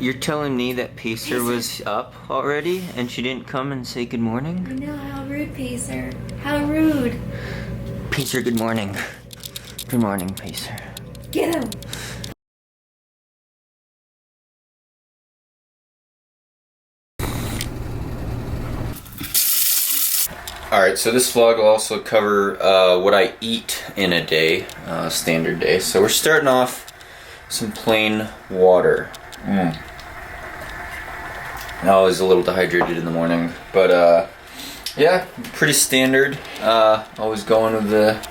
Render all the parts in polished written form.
You're telling me that Pacer was up already and she didn't come and say good morning? I know, how rude, Pacer. How rude. Pacer, good morning. Good morning, Pacer. Get him. Alright, so this vlog will also cover what I eat in a day, standard day. So we're starting off some plain water. Always a little dehydrated in the morning, but yeah, pretty standard. Always going with the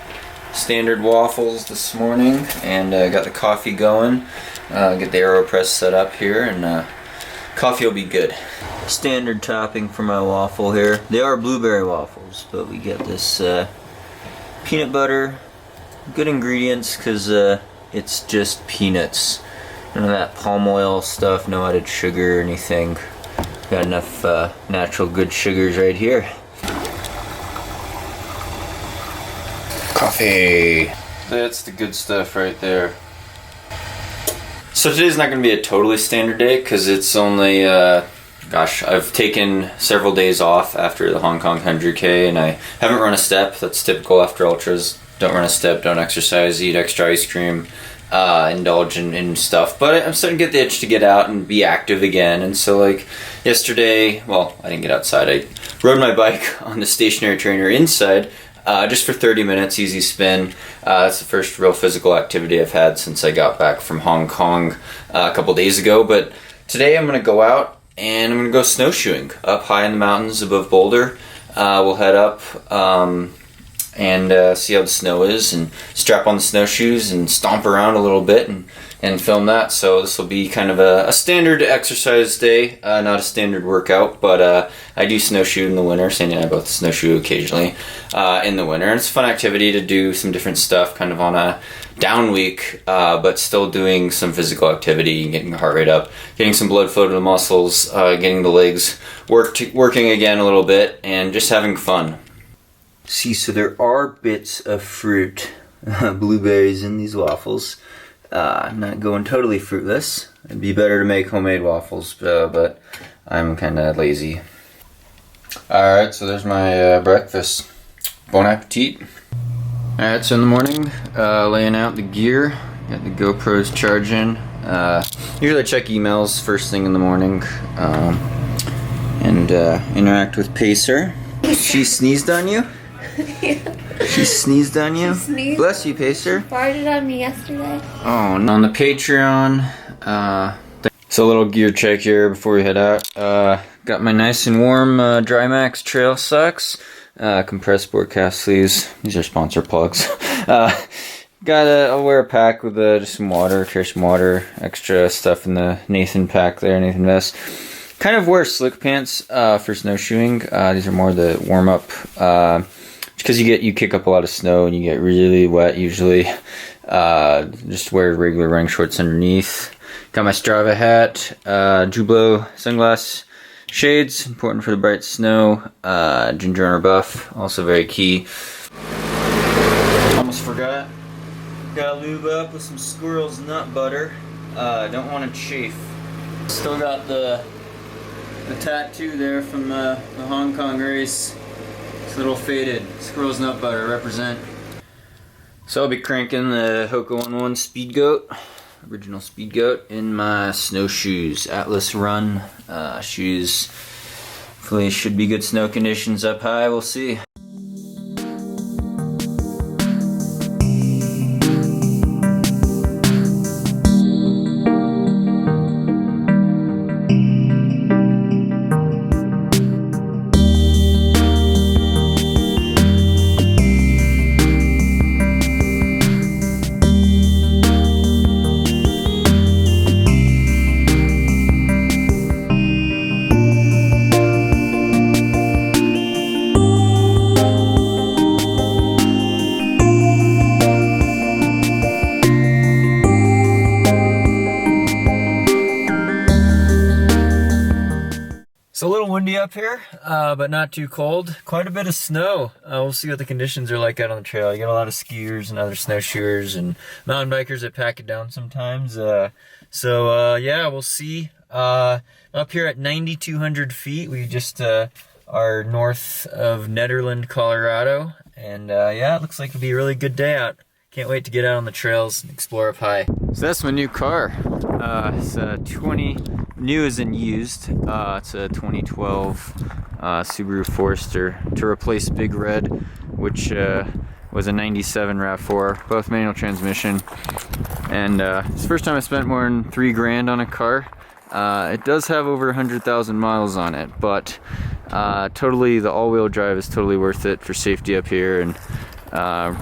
standard waffles this morning, and got the coffee going. Get the AeroPress set up here, and coffee will be good. Standard topping for my waffle here. They are blueberry waffles, but we get this peanut butter. Good ingredients, because it's just peanuts. None of that palm oil stuff, no added sugar or anything. Got enough natural good sugars right here. Coffee. That's the good stuff right there. So today's not going to be a totally standard day because it's only, gosh, I've taken several days off after the Hong Kong 100K and I haven't run a step. That's typical after ultras. Don't run a step, don't exercise, eat extra ice cream. Indulge in stuff, but I'm starting to get the itch to get out and be active again. And so, like yesterday, well, I didn't get outside. I rode my bike on the stationary trainer inside, just for 30 minutes, easy spin. That's the first real physical activity I've had since I got back from Hong Kong a couple days ago. But today I'm going to go out and I'm going to go snowshoeing up high in the mountains above Boulder. We'll head up and see how the snow is and strap on the snowshoes and stomp around a little bit and film that. So this will be kind of a standard exercise day, not a standard workout, but I do snowshoe in the winter. Sandy and I both snowshoe occasionally in the winter. And it's a fun activity to do some different stuff kind of on a down week, but still doing some physical activity, getting the heart rate up, getting some blood flow to the muscles, getting the legs working again a little bit, and just having fun. See, so there are bits of fruit, blueberries in these waffles. Not going totally fruitless. It'd be better to make homemade waffles, but I'm kind of lazy. Alright, so there's my breakfast. Bon appetit. Alright, so in the morning, laying out the gear. Got the GoPros charging. Usually I check emails first thing in the morning and interact with Pacer. She sneezed on you? Yeah. She sneezed on you? She sneezed. Bless you, Pacer. She farted on me yesterday. Oh, and on the Patreon, so a little gear check here before we head out. Got my nice and warm Drymax trail socks, compressed sport calf sleeves. These are sponsor plugs. I'll wear a pack with just some water, carry some water, extra stuff in the Nathan pack there, Nathan vest. Kind of wear slick pants for snowshoeing. These are more the warm up. Because you kick up a lot of snow and you get really wet usually. Just wear regular running shorts underneath. Got my Strava hat, Jublo sunglass shades, important for the bright snow. Ginger runner buff, also very key. Almost forgot. Gotta lube up with some squirrel's nut butter. Don't want to chafe. Still got the tattoo there from the Hong Kong race. It's a little faded. Squirrel's nut butter represent. So I'll be cranking the Hoka 11 Speed Goat, original Speed Goat, in my snowshoes. Atlas Run shoes. Hopefully should be good snow conditions up high. We'll see. up here, but not too cold. Quite a bit of snow. We'll see what the conditions are like out on the trail. You get a lot of skiers and other snowshoers and mountain bikers that pack it down sometimes. Yeah, we'll see. Up here at 9,200 feet, we just are north of Nederland, Colorado. And yeah, it looks like it'll be a really good day out. Can't wait to get out on the trails and explore up high. So that's my new car. It's a new as in used. It's a 2012 Subaru Forester to replace Big Red, which was a 97 RAV4, both manual transmission. And it's the first time I spent more than $3,000 on a car. It does have over 100,000 miles on it, but totally the all-wheel drive is totally worth it for safety up here, and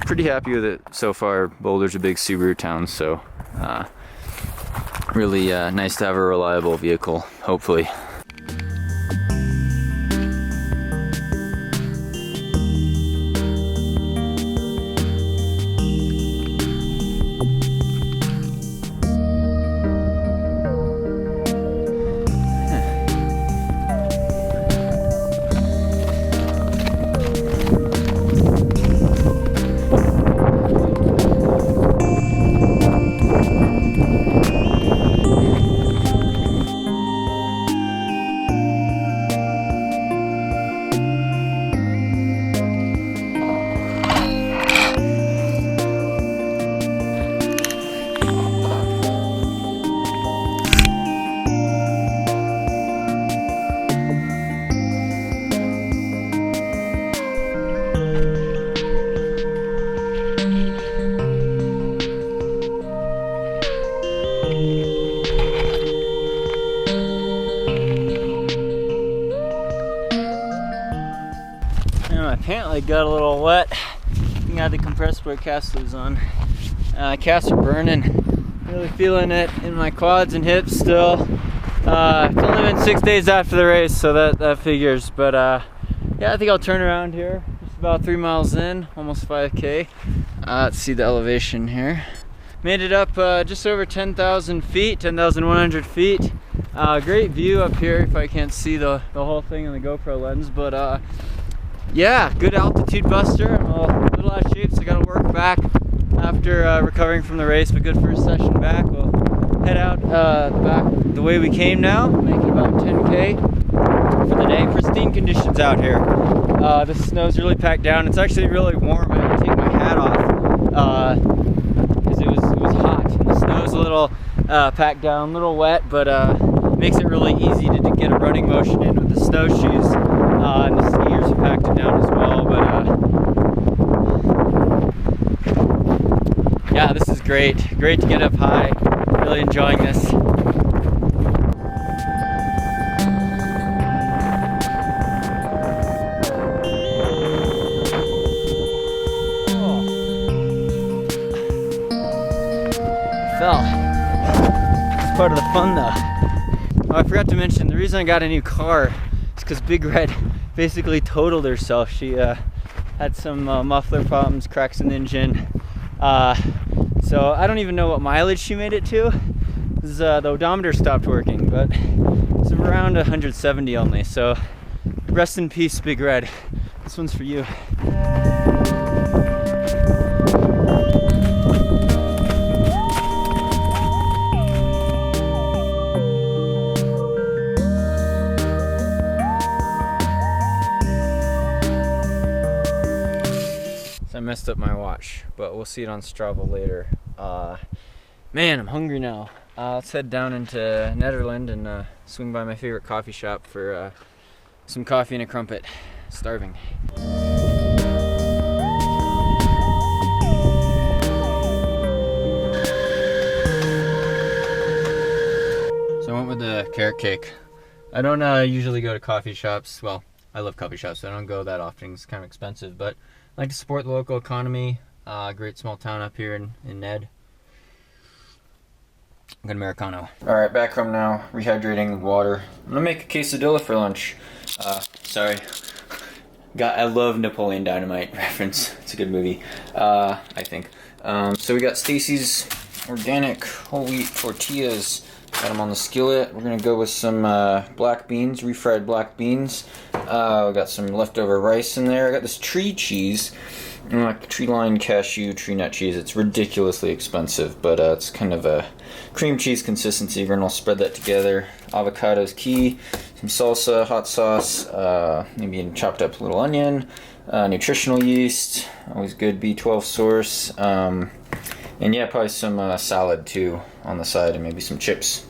pretty happy with it so far. Boulder's a big Subaru town, so really nice to have a reliable vehicle, hopefully. My pant leg got a little wet. I had the compressed wear cast was on. Casts are burning. Really feeling it in my quads and hips still. It's only been 6 days after the race, so that figures. But yeah, I think I'll turn around here. Just about 3 miles in, almost 5K. Let's see the elevation here. Made it up just over 10,000 feet, 10,100 feet. Great view up here if I can't see the whole thing in the GoPro lens, but yeah, good altitude buster. I'm a little out of shape, so I gotta work back after recovering from the race, but good first session back. We'll head out back the way we came now, making about 10K for the day. Pristine conditions out here. The snow's really packed down. It's actually really warm. I had to take my hat off because it was hot. The snow's a little packed down, a little wet, but makes it really easy to get a running motion in with the snowshoes. And the skiers have packed it down as well, but yeah, this is great to get up high. Really enjoying this. Fell. It's part of the fun though. Oh, I forgot to mention, the reason I got a new car is because Big Red basically totaled herself. She had some muffler problems, cracks in the engine. So I don't even know what mileage she made it to. The odometer stopped working, but it's around 170 only. So rest in peace, Big Red. This one's for you. I messed up my watch, but we'll see it on Strava later. Man, I'm hungry now. Let's head down into Nederland and swing by my favorite coffee shop for some coffee and a crumpet. Starving. So I went with the carrot cake. I don't usually go to coffee shops. Well, I love coffee shops, so I don't go that often. It's kind of expensive, but I like to support the local economy. Great small town up here in Ned. Good Americano. Alright, back home now, rehydrating water. I'm gonna make a quesadilla for lunch. Sorry. I love Napoleon Dynamite reference. It's a good movie, I think. So we got Stacy's organic whole wheat tortillas. Got them on the skillet. We're gonna go with some black beans, refried black beans. We got some leftover rice in there. I got this tree cheese, like tree line cashew tree nut cheese. It's ridiculously expensive, but it's kind of a cream cheese consistency. We're gonna spread that together. Avocado's key. Some salsa, hot sauce, maybe a chopped up little onion, nutritional yeast, always good B12 source, and yeah, probably some salad too on the side, and maybe some chips.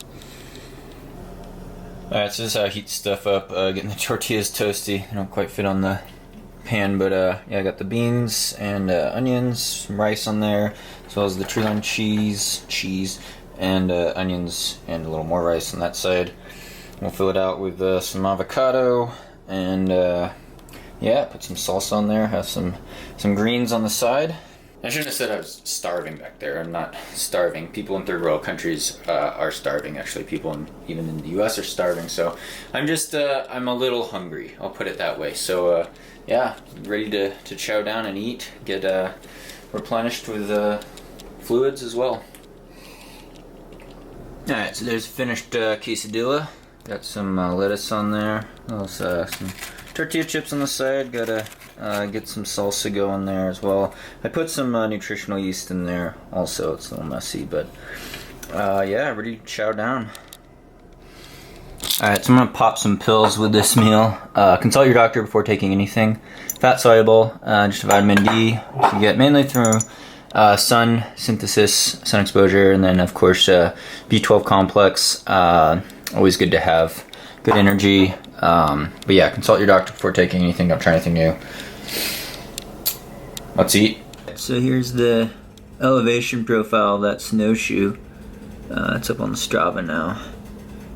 Alright, so this is how I heat stuff up, getting the tortillas toasty. They don't quite fit on the pan, but yeah, I got the beans and onions, some rice on there, as well as the tree line cheese, and onions, and a little more rice on that side. We'll fill it out with some avocado, and yeah, put some salsa on there, have some greens on the side. I shouldn't have said I was starving back there. I'm not starving. People in third world countries are starving. Actually, people even in the U.S. are starving. So I'm just, I'm a little hungry. I'll put it that way. So yeah, ready to chow down and eat. Get replenished with fluids as well. All right, so there's finished quesadilla. Got some lettuce on there. Also, some tortilla chips on the side. Gotta get some salsa going there as well. I put some nutritional yeast in there also. It's a little messy, but yeah, ready to chow down. Alright, so I'm gonna pop some pills with this meal. Consult your doctor before taking anything. Fat soluble, just vitamin D, which you get mainly through sun synthesis, sun exposure, and then of course B12 complex. Always good to have. Good energy. But yeah, consult your doctor before taking anything. Don't try anything new. Let's eat. So here's the elevation profile of that snowshoe. It's up on the Strava now.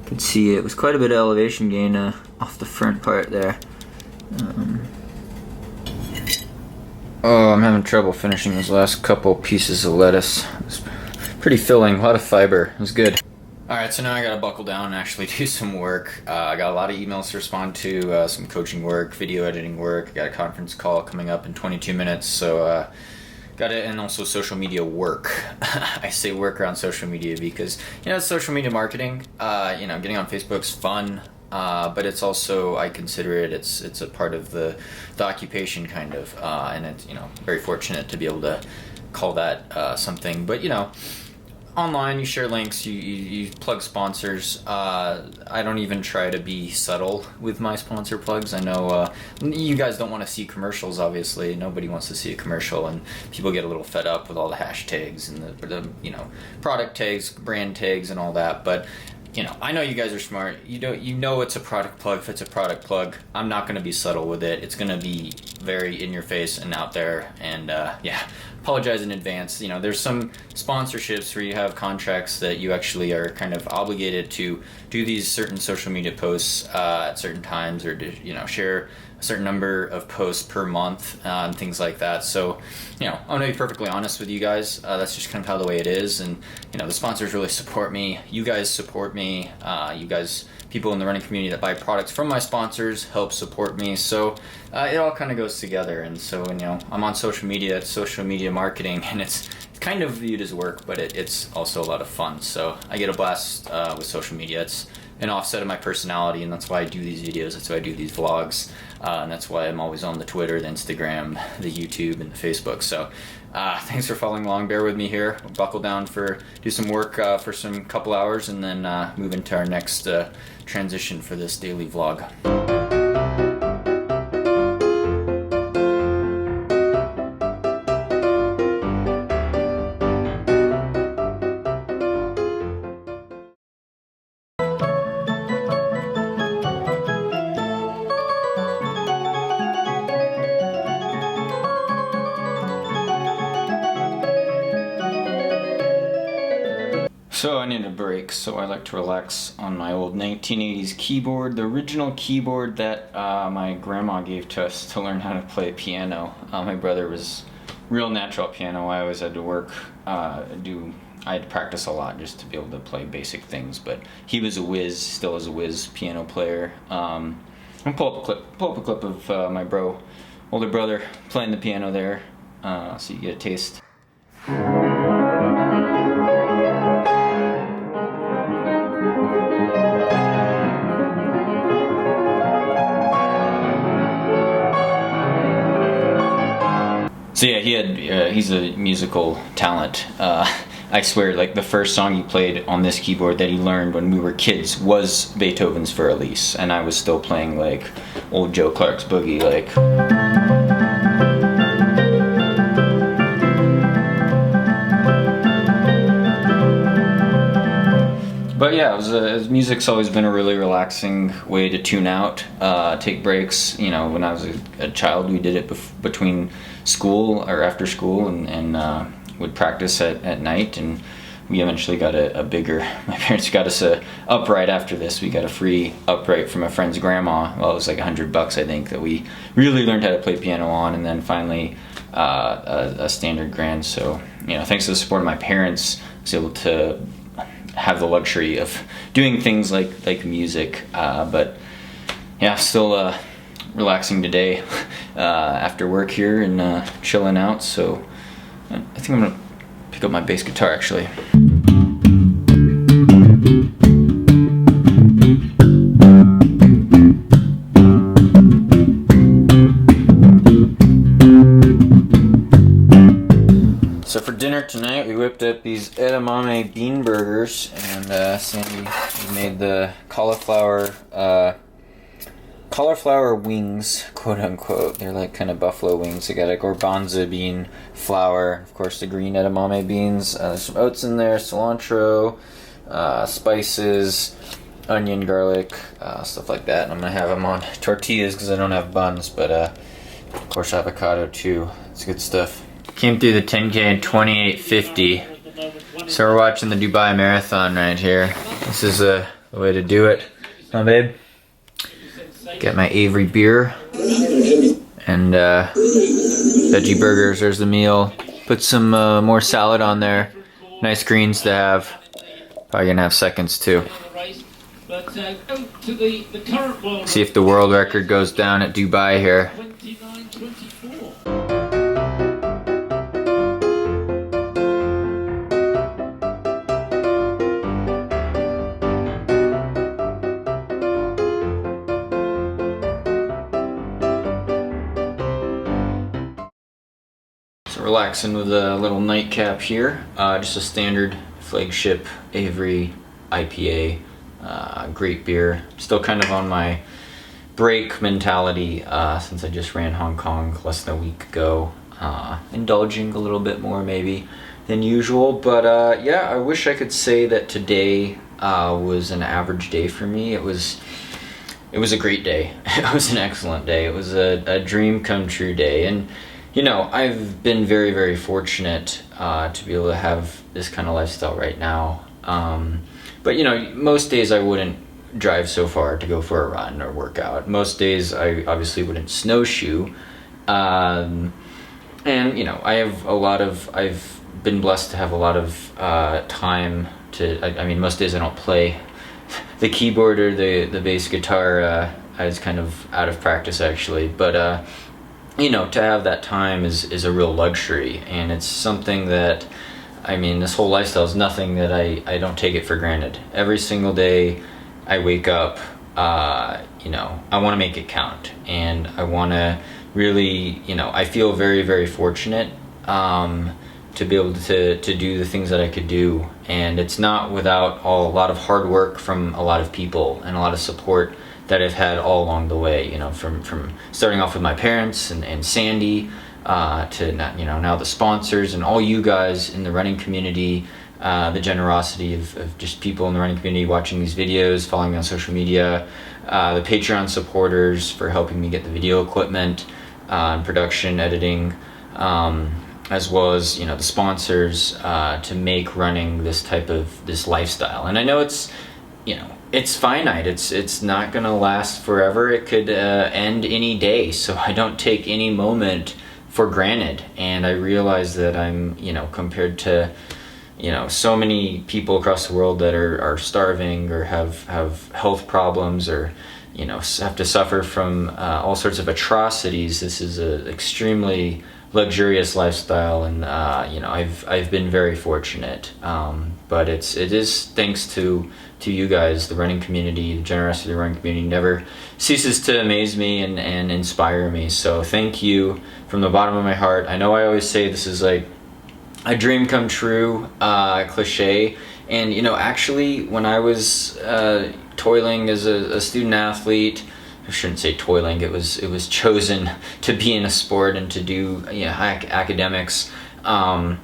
You can see it was quite a bit of elevation gain off the front part there. Oh, I'm having trouble finishing those last couple pieces of lettuce. It's pretty filling, a lot of fiber. It was good. Alright, so now I gotta buckle down and actually do some work. I got a lot of emails to respond to, some coaching work, video editing work. I got a conference call coming up in 22 minutes, so got it, and also social media work. I say work around social media because, you know, it's social media marketing. You know, getting on Facebook's fun, but it's also, I consider it's a part of the occupation kind of, and it's, you know, very fortunate to be able to call that something. But, you know, online, you share links, you plug sponsors. I don't even try to be subtle with my sponsor plugs. I know you guys don't want to see commercials, obviously. Nobody wants to see a commercial, and people get a little fed up with all the hashtags and the you know, product tags, brand tags, and all that. But you know, I know you guys are smart. You know it's a product plug. If it's a product plug, I'm not going to be subtle with it. It's going to be very in your face and out there. And yeah, apologize in advance. You know, there's some sponsorships where you have contracts that you actually are kind of obligated to do these certain social media posts at certain times, or to, you know, share a certain number of posts per month and things like that. So, you know, I'm gonna be perfectly honest with you guys. That's just kind of how the way it is. And you know, the sponsors really support me. You guys support me. You guys, people in the running community that buy products from my sponsors, help support me. So it all kind of goes together. And so, you know, I'm on social media. It's social media marketing, and it's kind of viewed as work, but it's also a lot of fun. So I get a blast with social media. It's an offset of my personality, and that's why I do these videos. That's why I do these vlogs, and that's why I'm always on the Twitter, the Instagram, the YouTube, and the Facebook. So thanks for following along. Bear with me here. We'll buckle down do some work for some couple hours, and then move into our next transition for this daily vlog. So I need a break, so I like to relax on my old 1980s keyboard, the original keyboard that my grandma gave to us to learn how to play piano. My brother was real natural piano. I always had to work, I had to practice a lot just to be able to play basic things, but he was a whiz, still is a whiz piano player. I'll pull up a clip of my older brother playing the piano there, so you get a taste. he's a musical talent. I swear, like the first song he played on this keyboard that he learned when we were kids was Beethoven's For Elise, and I was still playing like old Joe Clark's Boogie, like. But yeah, music's always been a really relaxing way to tune out, take breaks. You know, when I was a child, we did it between school or after school, and would practice at night. And we eventually got a bigger. My parents got us a upright after this. We got a free upright from a friend's grandma. Well, it was like $100, I think, that we really learned how to play piano on, and then finally a standard grand. So, you know, thanks to the support of my parents, I was able to have the luxury of doing things like music, but yeah, still relaxing today after work here and chilling out. So I think I'm gonna pick up my bass guitar actually. So for dinner tonight, we whipped up these edamame bean burgers, and Sandy made the cauliflower wings, quote unquote. They're like kind of buffalo wings. They got a garbanzo bean flour, of course the green edamame beans. There's some oats in there, cilantro, spices, onion, garlic, stuff like that. And I'm gonna have them on tortillas because I don't have buns, but of course avocado too. It's good stuff. Came through the 10K in 28:50. So we're watching the Dubai Marathon right here. This is the way to do it. Huh, babe? Get my Avery beer. And veggie burgers, there's the meal. Put some more salad on there. Nice greens to have. Probably gonna have seconds too. See if the world record goes down at Dubai here. Relaxing with a little nightcap here. Just a standard flagship Avery IPA. Great beer. Still kind of on my break mentality since I just ran Hong Kong less than a week ago. Indulging a little bit more maybe than usual. But yeah, I wish I could say that today was an average day for me. It was a great day. It was an excellent day. It was a dream come true day. And you know, I've been very, very fortunate to be able to have this kind of lifestyle right now. But you know, most days I wouldn't drive so far to go for a run or work out. Most days I obviously wouldn't snowshoe. And you know, I've been blessed to have a lot of time to, I mean, most days I don't play the keyboard or the bass guitar. I was kind of out of practice actually, but you know, to have that time is a real luxury, and it's something that, I mean, this whole lifestyle is nothing that I don't take it for granted. Every single day I wake up, you know, I want to make it count, and I want to really, you know, I feel very, very fortunate to be able to do the things that I could do, and it's not without a lot of hard work from a lot of people and a lot of support that I've had all along the way, you know, from starting off with my parents and Sandy, to you know, now the sponsors and all you guys in the running community, the generosity of just people in the running community watching these videos, following me on social media, the Patreon supporters for helping me get the video equipment, and production, editing, as well as, you know, the sponsors to make running this lifestyle. And I know it's, you know, it's finite. It's not gonna last forever. It could end any day. So I don't take any moment for granted. And I realize that I'm, you know, compared to, you know, so many people across the world that are starving or have health problems or, you know, have to suffer from all sorts of atrocities. This is an extremely luxurious lifestyle, and you know, I've been very fortunate. But it is thanks to you guys, the running community. The generosity of the running community never ceases to amaze me and inspire me. So thank you from the bottom of my heart. I know I always say this is like a dream come true cliche, and you know, actually when I was toiling as a student athlete, I shouldn't say toiling, it was chosen to be in a sport and to do, you know, academics. I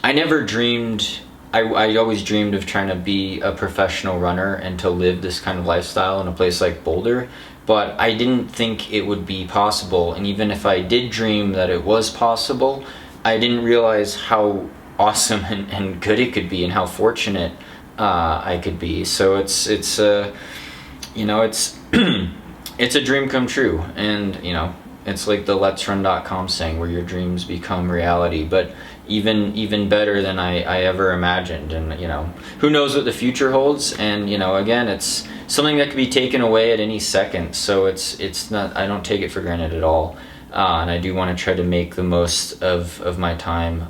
never dreamed, I always dreamed of trying to be a professional runner and to live this kind of lifestyle in a place like Boulder, but I didn't think it would be possible. And even if I did dream that it was possible, I didn't realize how awesome and good it could be, and how fortunate I could be. So it's you know, it's it's a dream come true, and you know, it's like the letsrun.com saying, where your dreams become reality, but even better than I ever imagined. And you know, who knows what the future holds, and you know, again, it's something that could be taken away at any second, so it's not, I don't take it for granted at all. And I do want to try to make the most of my time,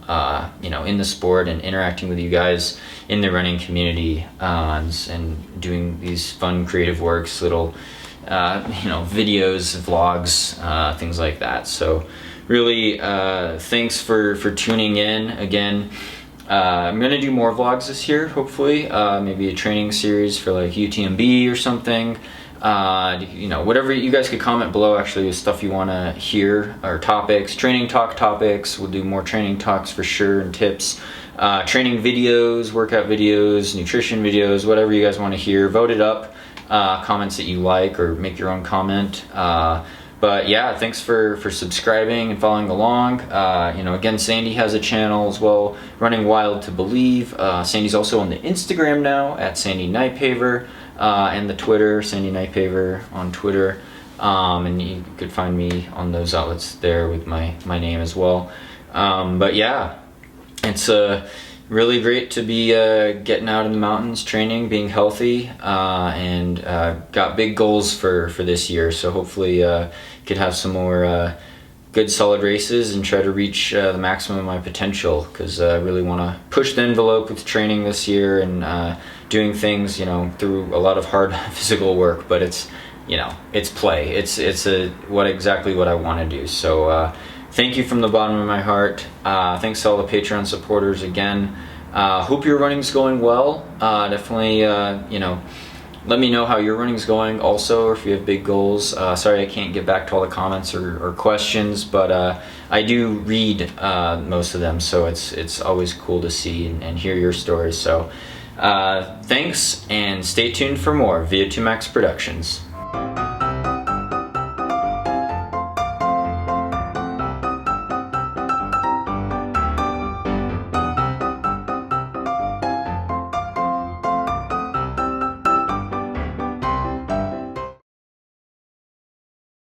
you know, in the sport and interacting with you guys in the running community, and doing these fun creative works, little you know, videos, vlogs, things like that. So really, thanks for tuning in again. I'm gonna do more vlogs this year, hopefully, maybe a training series for like UTMB or something. You know, whatever you guys could comment below, actually, with stuff you want to hear, or topics, training talk topics. We'll do more training talks for sure, and tips, training videos, workout videos, nutrition videos, whatever you guys want to hear. Vote it up, comments that you like, or make your own comment. But yeah, thanks for subscribing and following along. You know, again, Sandy has a channel as well, Running Wild to Believe. Sandy's also on the Instagram now at Sandy Nightpaver. And the Twitter, Sandy Nightpaver on Twitter, and you could find me on those outlets there with my name as well. But yeah, it's really great to be getting out in the mountains, training, being healthy, and got big goals for this year. So hopefully could have some more good solid races and try to reach the maximum of my potential, because I really want to push the envelope with training this year, and doing things, you know, through a lot of hard physical work, but it's, you know, it's play. It's exactly what I want to do. So thank you from the bottom of my heart. Thanks to all the Patreon supporters again. Hope your running's going well. Definitely, you know, let me know how your running's going also, or if you have big goals. Sorry I can't get back to all the comments or questions, but I do read most of them, so it's always cool to see and hear your stories. So thanks, and stay tuned for more VO2 Max Productions.